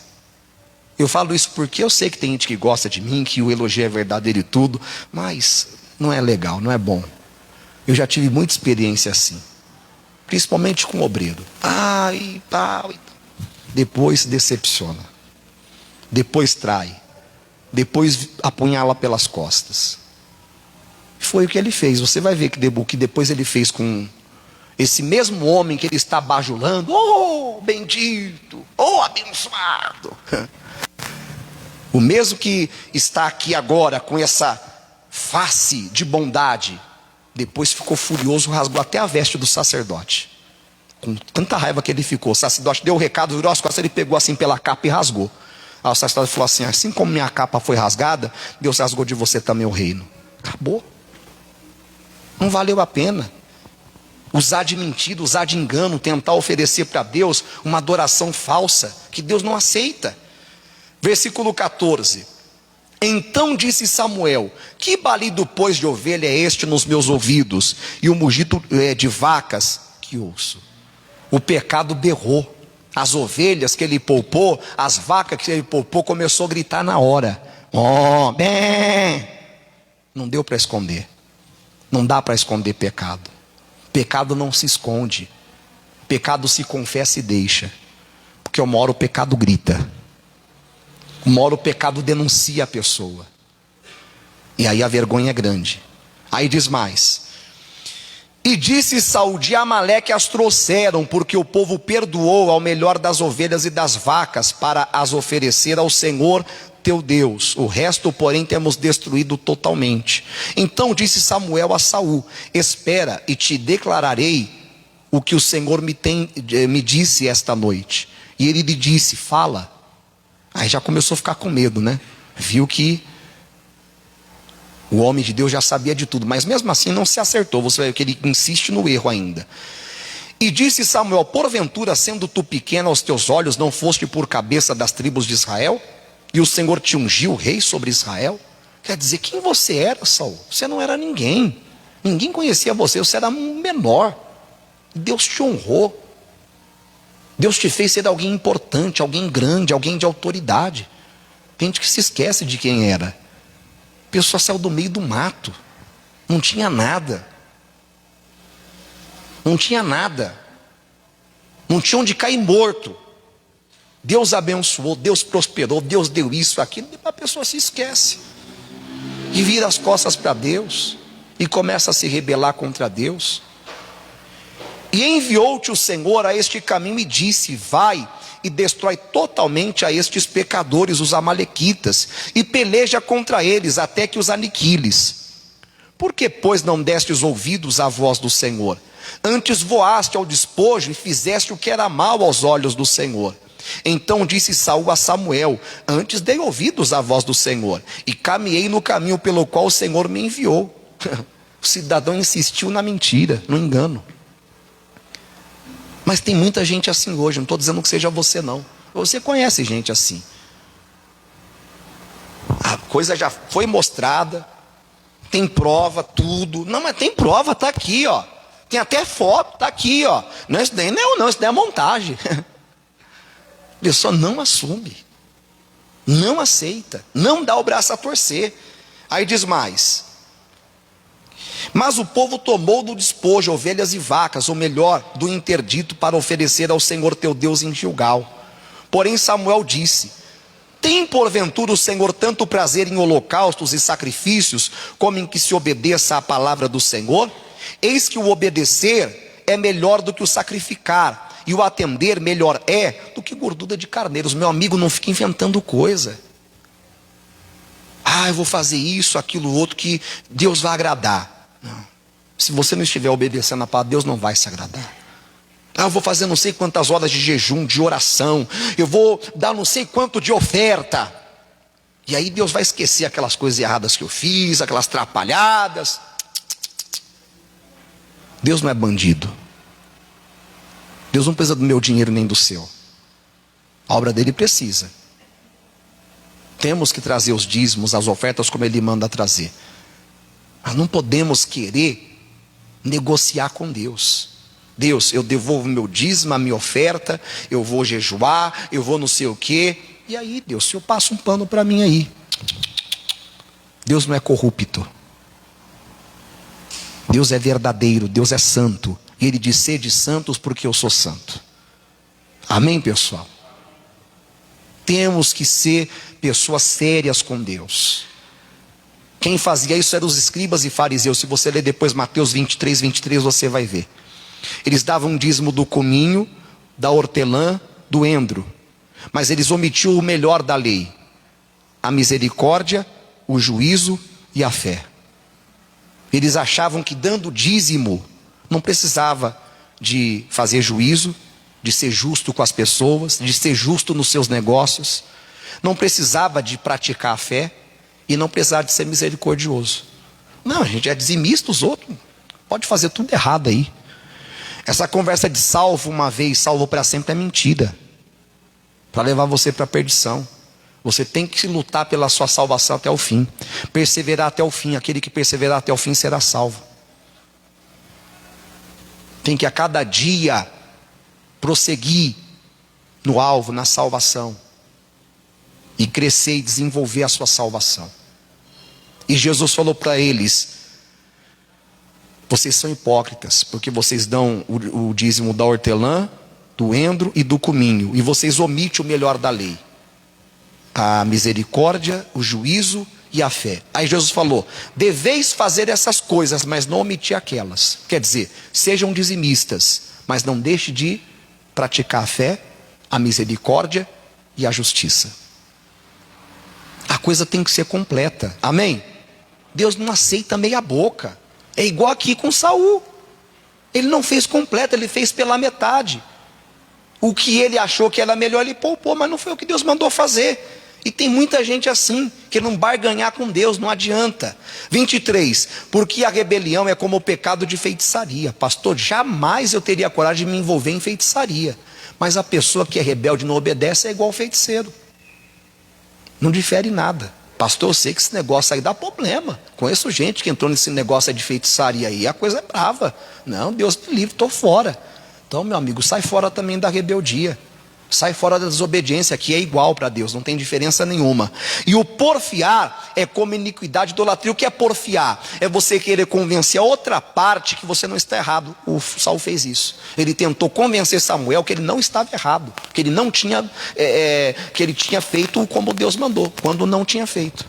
Eu falo isso porque eu sei que tem gente que gosta de mim, que o elogio é verdadeiro e tudo, mas não é legal, não é bom. Eu já tive muita experiência assim, principalmente com obreiro. E tal. Depois se decepciona, depois trai, depois apunhala pelas costas. Foi o que ele fez. Você vai ver o que depois ele fez com esse mesmo homem que ele está bajulando. Bendito, abençoado. O mesmo que está aqui agora com essa face de bondade, depois ficou furioso, rasgou até a veste do sacerdote. Com tanta raiva que ele ficou. O sacerdote deu o recado, virou as costas, ele pegou assim pela capa e rasgou. Aí o sacerdote falou assim como minha capa foi rasgada, Deus rasgou de você também o reino. Acabou. Não valeu a pena. Usar de mentira, usar de engano, tentar oferecer para Deus uma adoração falsa, que Deus não aceita. Versículo 14. Então disse Samuel: que balido, pois, de ovelha é este nos meus ouvidos, e o mugido de vacas que ouço? O pecado berrou. As ovelhas que ele poupou, as vacas que ele poupou, começou a gritar na hora. Bem. Não deu para esconder. Não dá para esconder pecado. Pecado não se esconde. Pecado se confessa e deixa. Porque uma hora o pecado grita. Uma hora o pecado denuncia a pessoa. E aí a vergonha é grande. Aí diz mais: e disse Saul: de Amaleque as trouxeram, porque o povo perdoou ao melhor das ovelhas e das vacas, para as oferecer ao Senhor teu Deus. O resto, porém, temos destruído totalmente. Então disse Samuel a Saul: espera, e te declararei o que o Senhor me disse esta noite. E ele lhe disse: fala. Aí já começou a ficar com medo, né? Viu que o homem de Deus já sabia de tudo, mas mesmo assim não se acertou. Você vai ver que ele insiste no erro ainda. E disse Samuel: porventura, sendo tu pequeno aos teus olhos, não foste por cabeça das tribos de Israel? E o Senhor te ungiu rei sobre Israel? Quer dizer, quem você era, Saul? Você não era ninguém. Ninguém conhecia você, você era um menor. Deus te honrou. Deus te fez ser alguém importante, alguém grande, alguém de autoridade. Tem gente que se esquece de quem era. A pessoa saiu do meio do mato. Não tinha nada. Não tinha nada. Não tinha onde cair morto. Deus abençoou, Deus prosperou, Deus deu isso, aquilo. A pessoa se esquece. E vira as costas para Deus. E começa a se rebelar contra Deus. E enviou-te o Senhor a este caminho e disse: vai e destrói totalmente a estes pecadores, os amalequitas, e peleja contra eles até que os aniquiles. Por que, pois, não destes ouvidos à voz do Senhor? Antes voaste ao despojo e fizeste o que era mal aos olhos do Senhor. Então disse Saul a Samuel: antes dei ouvidos à voz do Senhor, e caminhei no caminho pelo qual o Senhor me enviou. O cidadão insistiu na mentira, no engano. Mas tem muita gente assim hoje. Não estou dizendo que seja você, não. Você conhece gente assim. A coisa já foi mostrada, tem prova, tudo. Não, mas tem prova, está aqui, ó. Tem até foto, está aqui, ó. Não, isso daí não, isso daí é montagem. A pessoa não assume, não aceita, não dá o braço a torcer. Aí diz mais: mas o povo tomou do despojo ovelhas e vacas, ou melhor, do interdito, para oferecer ao Senhor teu Deus em Gilgal. Porém Samuel disse: tem porventura o Senhor tanto prazer em holocaustos e sacrifícios, como em que se obedeça à palavra do Senhor? Eis que o obedecer é melhor do que o sacrificar, e o atender melhor é do que gordura de carneiros. Meu amigo, não fique inventando coisa. Eu vou fazer isso, aquilo, outro, que Deus vai agradar. Não. Se você não estiver obedecendo a palavra, Deus não vai se agradar. Eu vou fazer não sei quantas horas de jejum, de oração. Eu vou dar não sei quanto de oferta. E aí Deus vai esquecer aquelas coisas erradas que eu fiz, aquelas atrapalhadas. Deus não é bandido. Deus não precisa do meu dinheiro nem do seu. A obra dele precisa. Temos que trazer os dízimos, as ofertas como ele manda trazer. Mas não podemos querer negociar com Deus. Deus, eu devolvo meu dízimo, a minha oferta, eu vou jejuar, eu vou não sei o quê. E aí, Deus, se eu passo um pano para mim aí. Deus não é corrupto. Deus é verdadeiro, Deus é santo. E ele diz: sede santos porque eu sou santo. Amém, pessoal? Temos que ser pessoas sérias com Deus. Quem fazia isso eram os escribas e fariseus. Se você ler depois Mateus 23, 23, você vai ver. Eles davam um dízimo do cominho, da hortelã, do endro. Mas eles omitiam o melhor da lei: a misericórdia, o juízo e a fé. Eles achavam que dando dízimo não precisava de fazer juízo, de ser justo com as pessoas, de ser justo nos seus negócios. Não precisava de praticar a fé e não precisava de ser misericordioso. Não, a gente é dizimista, os outros pode fazer tudo errado aí. Essa conversa de salvo uma vez, salvo para sempre é mentira. Para levar você para a perdição. Você tem que lutar pela sua salvação até o fim. Perseverar até o fim. Aquele que perseverar até o fim será salvo. Tem que a cada dia prosseguir no alvo, na salvação. E crescer e desenvolver a sua salvação. E Jesus falou para eles: vocês são hipócritas, porque vocês dão o dízimo da hortelã, do endro e do cominho, e vocês omitem o melhor da lei: a misericórdia, o juízo e a fé. Aí Jesus falou: deveis fazer essas coisas, mas não omitir aquelas. Quer dizer, sejam dizimistas, mas não deixe de praticar a fé, a misericórdia e a justiça. A coisa tem que ser completa. Amém? Deus não aceita meia boca. É igual aqui com Saul. Ele não fez completo, ele fez pela metade. O que ele achou que era melhor, ele poupou, mas não foi o que Deus mandou fazer. E tem muita gente assim, que não barganhar com Deus, não adianta. 23, porque a rebelião é como o pecado de feitiçaria. Pastor, jamais eu teria coragem de me envolver em feitiçaria. Mas a pessoa que é rebelde e não obedece é igual ao feiticeiro. Não difere nada. Pastor, eu sei que esse negócio aí dá problema. Conheço gente que entrou nesse negócio de feitiçaria aí, a coisa é brava. Não, Deus me livre, estou fora. Então, meu amigo, sai fora também da rebeldia. Sai fora da desobediência, que é igual para Deus, não tem diferença nenhuma. E o porfiar é como iniquidade e idolatria. O que é porfiar? É você querer convencer a outra parte que você não está errado. O Saul fez isso. Ele tentou convencer Samuel que ele não estava errado, que ele não tinha, que ele tinha feito como Deus mandou, quando não tinha feito.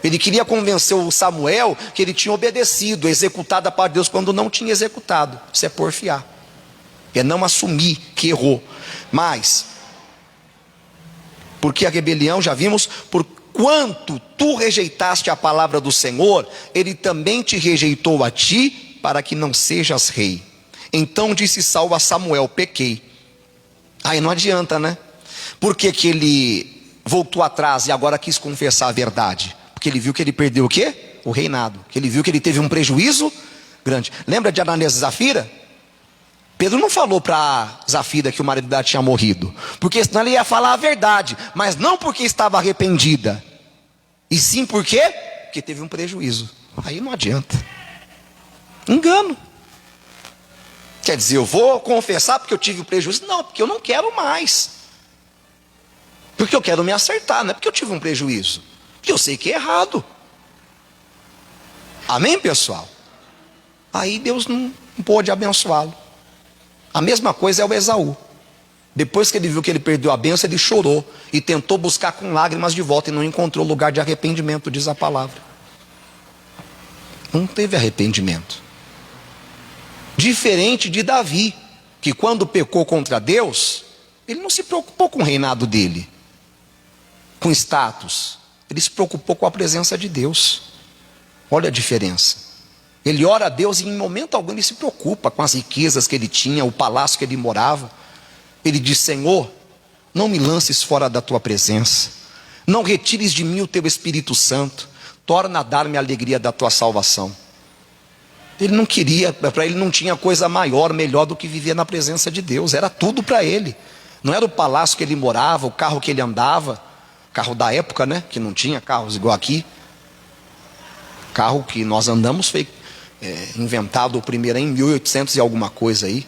Ele queria convencer o Samuel que ele tinha obedecido, executado a parte de Deus, quando não tinha executado. Isso é porfiar. É não assumir que errou. Mas, porque a rebelião, já vimos, por quanto tu rejeitaste a palavra do Senhor, ele também te rejeitou a ti, para que não sejas rei. Então disse Saul a Samuel: pequei. Aí não adianta, né? Por que que ele voltou atrás e agora quis confessar a verdade? Porque ele viu que ele perdeu o quê? O reinado. Que ele viu que ele teve um prejuízo grande. Lembra de Ananias e Zafira? Pedro não falou para Zafira que o marido dela tinha morrido, porque senão ele ia falar a verdade, mas não porque estava arrependida, e sim porque teve um prejuízo. Aí não adianta. Engano. Quer dizer, eu vou confessar porque eu tive um prejuízo? Não, porque eu não quero mais. Porque eu quero me acertar, não é porque eu tive um prejuízo, porque eu sei que é errado. Amém, pessoal? Aí Deus não pôde abençoá-lo. A mesma coisa é o Esaú. Depois que ele viu que ele perdeu a bênção, ele chorou e tentou buscar com lágrimas de volta e não encontrou lugar de arrependimento, diz a palavra. Não teve arrependimento. Diferente de Davi, que quando pecou contra Deus, ele não se preocupou com o reinado dele, com status. Ele se preocupou com a presença de Deus. Olha a diferença. Ele ora a Deus e em momento algum ele se preocupa com as riquezas que ele tinha, o palácio que ele morava. Ele diz: Senhor, não me lances fora da tua presença, não retires de mim o teu Espírito Santo, torna a dar-me a alegria da tua salvação. Ele não queria, para ele não tinha coisa maior, melhor do que viver na presença de Deus, era tudo para ele. Não era o palácio que ele morava, o carro que ele andava, carro da época, né? Que não tinha carros igual aqui. Carro que nós andamos foi inventado o primeiro em 1800 e alguma coisa aí.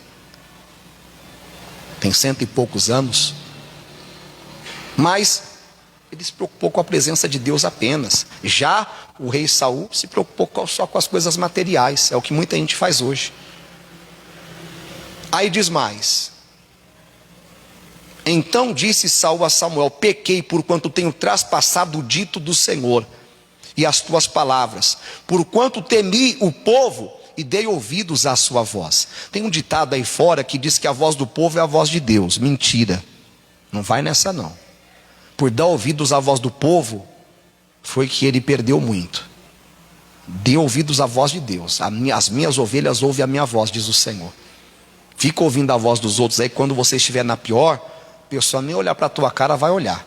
Tem 100 e poucos anos. Mas ele se preocupou com a presença de Deus apenas. Já o rei Saul se preocupou só com as coisas materiais. É o que muita gente faz hoje. Aí diz mais: então disse Saul a Samuel: pequei porquanto tenho traspassado o dito do Senhor e as tuas palavras, porquanto temi o povo e dei ouvidos à sua voz. Tem um ditado aí fora que diz que a voz do povo é a voz de Deus. Mentira, não vai nessa não. Por dar ouvidos à voz do povo, foi que ele perdeu muito. Dê ouvidos à voz de Deus. As minhas ovelhas ouvem a minha voz, diz o Senhor. Fica ouvindo a voz dos outros aí, quando você estiver na pior, a pessoa nem olhar para a tua cara vai olhar.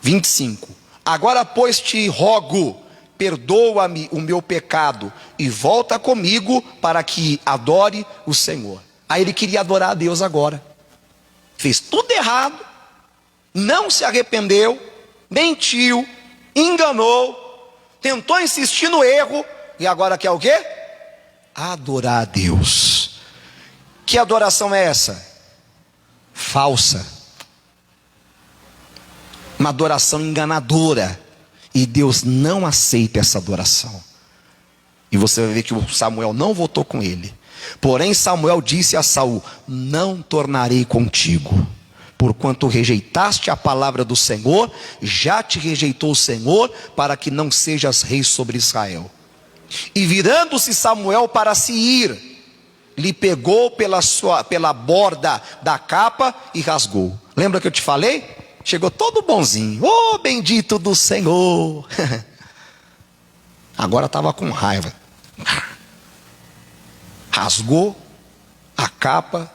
25. Agora pois te rogo, perdoa-me o meu pecado e volta comigo para que adore o Senhor. Aí ele queria adorar a Deus agora. Fez tudo errado, não se arrependeu, mentiu, enganou, tentou insistir no erro e agora quer o quê? Adorar a Deus. Que adoração é essa? Falsa. Uma adoração enganadora. E Deus não aceita essa adoração. E você vai ver que o Samuel não votou com ele. Porém Samuel disse a Saul: não tornarei contigo, porquanto rejeitaste a palavra do Senhor, já te rejeitou o Senhor, para que não sejas rei sobre Israel. E virando-se Samuel para se ir, lhe pegou pela borda da capa e rasgou. Lembra que eu te falei? Chegou todo bonzinho. Oh, bendito do Senhor. Agora estava com raiva. Rasgou a capa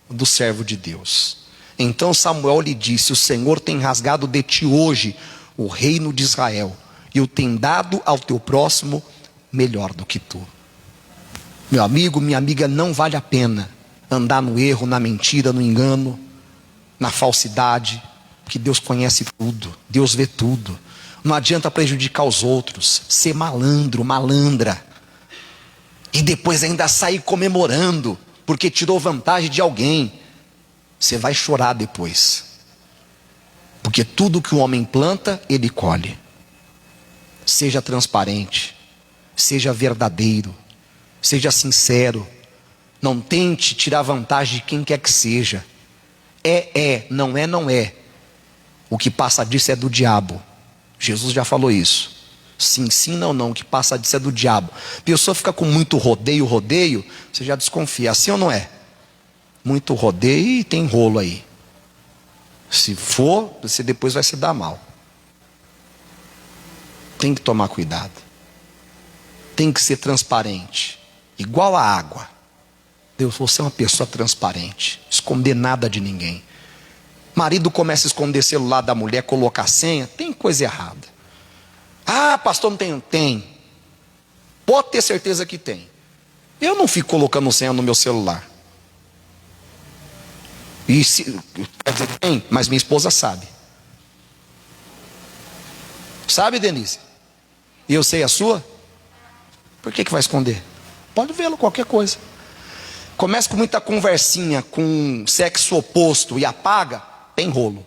do servo de Deus. Então Samuel lhe disse: o Senhor tem rasgado de ti hoje o reino de Israel, e o tem dado ao teu próximo melhor do que tu. Meu amigo, minha amiga, não vale a pena andar no erro, na mentira, no engano, na falsidade. Porque Deus conhece tudo, Deus vê tudo. Não adianta prejudicar os outros, ser malandro, malandra, e depois ainda sair comemorando porque tirou vantagem de alguém. Você vai chorar depois, porque tudo que o homem planta, ele colhe. Seja transparente, seja verdadeiro, seja sincero. Não tente tirar vantagem de quem quer que seja. Não é, não é. O que passa disso é do diabo. Jesus já falou isso. Sim, sim, não, não. O que passa disso é do diabo. A pessoa fica com muito rodeio, você já desconfia. Assim ou não é? Muito rodeio e tem rolo aí. Se for, você depois vai se dar mal. Tem que tomar cuidado. Tem que ser transparente. Igual a água. Deus, você é uma pessoa transparente. Esconder nada de ninguém. Marido começa a esconder celular da mulher, colocar senha, tem coisa errada. Ah, pastor, não tem? Tem. Pode ter certeza que tem. Eu não fico colocando senha no meu celular. Quer dizer, tem, mas minha esposa sabe. Sabe, Denise? E eu sei a sua? Por que vai esconder? Pode vê-lo, qualquer coisa. Começa com muita conversinha com sexo oposto e apaga. Tem rolo.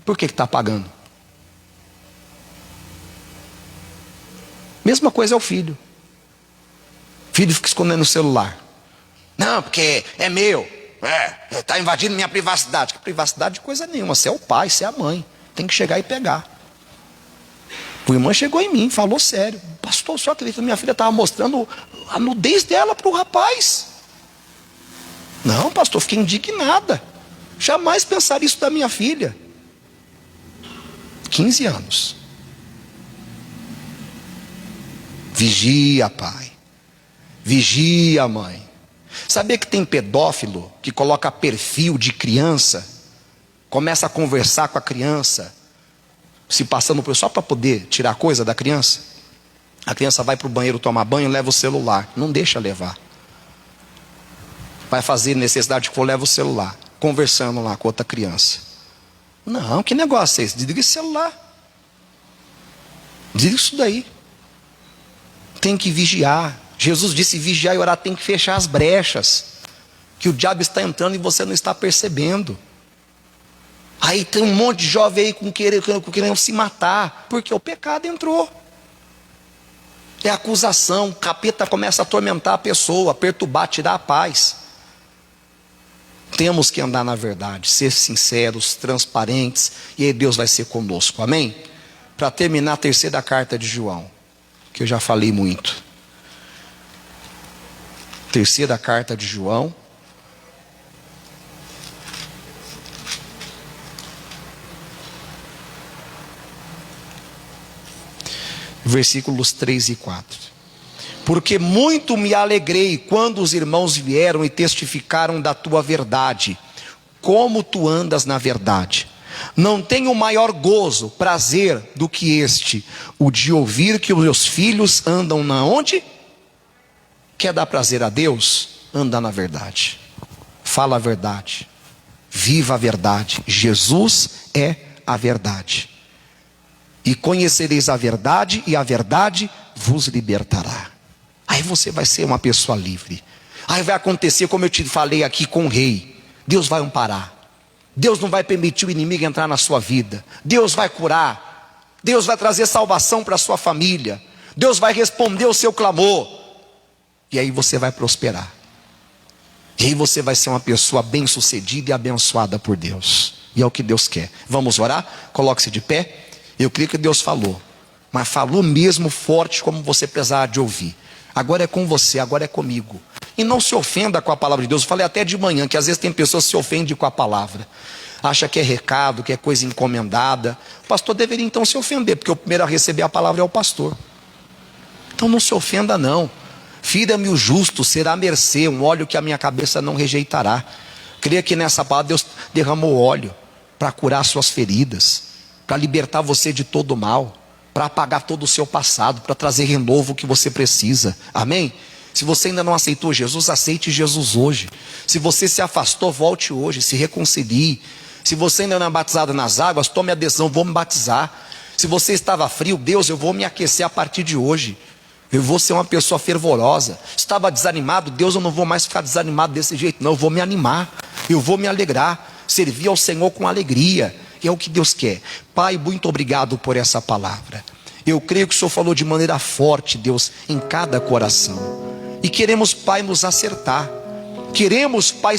Por que está apagando? Mesma coisa é o filho. O filho fica escondendo o celular. Não, porque é meu. Está invadindo minha privacidade. Que privacidade de coisa nenhuma. Você é o pai, você é a mãe. Tem que chegar e pegar. O irmão chegou em mim, falou sério. Pastor, só acredita, minha filha estava mostrando a nudez dela para o rapaz. Não, pastor, fiquei indignada. Jamais pensaria isso da minha filha. 15 anos. Vigia, pai. Vigia, mãe. Sabia que tem pedófilo que coloca perfil de criança, começa a conversar com a criança, se passando por só para poder tirar coisa da criança? A criança vai para o banheiro tomar banho, leva o celular, não deixa levar. Vai fazer necessidade que for, leva o celular, conversando lá com outra criança. Não, que negócio é esse? Desliga esse celular. Desliga isso daí. Tem que vigiar. Jesus disse: vigiar e orar, tem que fechar as brechas, que o diabo está entrando e você não está percebendo. Aí tem um monte de jovem aí querendo se matar, porque o pecado entrou. É acusação, o capeta começa a atormentar a pessoa, a perturbar, tirar a paz. Temos que andar na verdade, ser sinceros, transparentes, e aí Deus vai ser conosco, amém? Para terminar, a terceira carta de João, que eu já falei muito. Terceira carta de João, versículos 3 e 4. Porque muito me alegrei quando os irmãos vieram e testificaram da tua verdade, como tu andas na verdade. Não tenho maior gozo, prazer do que este, o de ouvir que os meus filhos andam na onde? Quer dar prazer a Deus? Anda na verdade. Fala a verdade. Viva a verdade. Jesus é a verdade. E conhecereis a verdade, e a verdade vos libertará. Aí você vai ser uma pessoa livre. Aí vai acontecer como eu te falei aqui com o rei. Deus vai amparar. Deus não vai permitir o inimigo entrar na sua vida. Deus vai curar. Deus vai trazer salvação para a sua família. Deus vai responder o seu clamor. E aí você vai prosperar. E aí você vai ser uma pessoa bem-sucedida e abençoada por Deus. E é o que Deus quer. Vamos orar? Coloque-se de pé. Eu creio que Deus falou. Mas falou mesmo forte, como você precisava de ouvir. Agora é com você, agora é comigo. E não se ofenda com a palavra de Deus. Eu falei até de manhã, que às vezes tem pessoas que se ofendem com a palavra. Acha que é recado, que é coisa encomendada. O pastor deveria então se ofender, porque o primeiro a receber a palavra é o pastor. Então não se ofenda não. Fira-me o justo, será à mercê, um óleo que a minha cabeça não rejeitará. Creia que nessa palavra Deus derramou óleo para curar suas feridas, para libertar você de todo o mal, para apagar todo o seu passado, para trazer renovo que você precisa. Amém? Se você ainda não aceitou Jesus, aceite Jesus hoje. Se você se afastou, volte hoje, se reconcilie. Se você ainda não é batizado nas águas, tome a decisão: vou me batizar. Se você estava frio, Deus, eu vou me aquecer a partir de hoje. Eu vou ser uma pessoa fervorosa. Estava desanimado, Deus, eu não vou mais ficar desanimado desse jeito, não. Eu vou me animar, eu vou me alegrar, servir ao Senhor com alegria. É o que Deus quer. Pai, muito obrigado por essa palavra. Eu creio que o Senhor falou de maneira forte, Deus, em cada coração. E queremos, Pai, nos acertar. Queremos, Pai,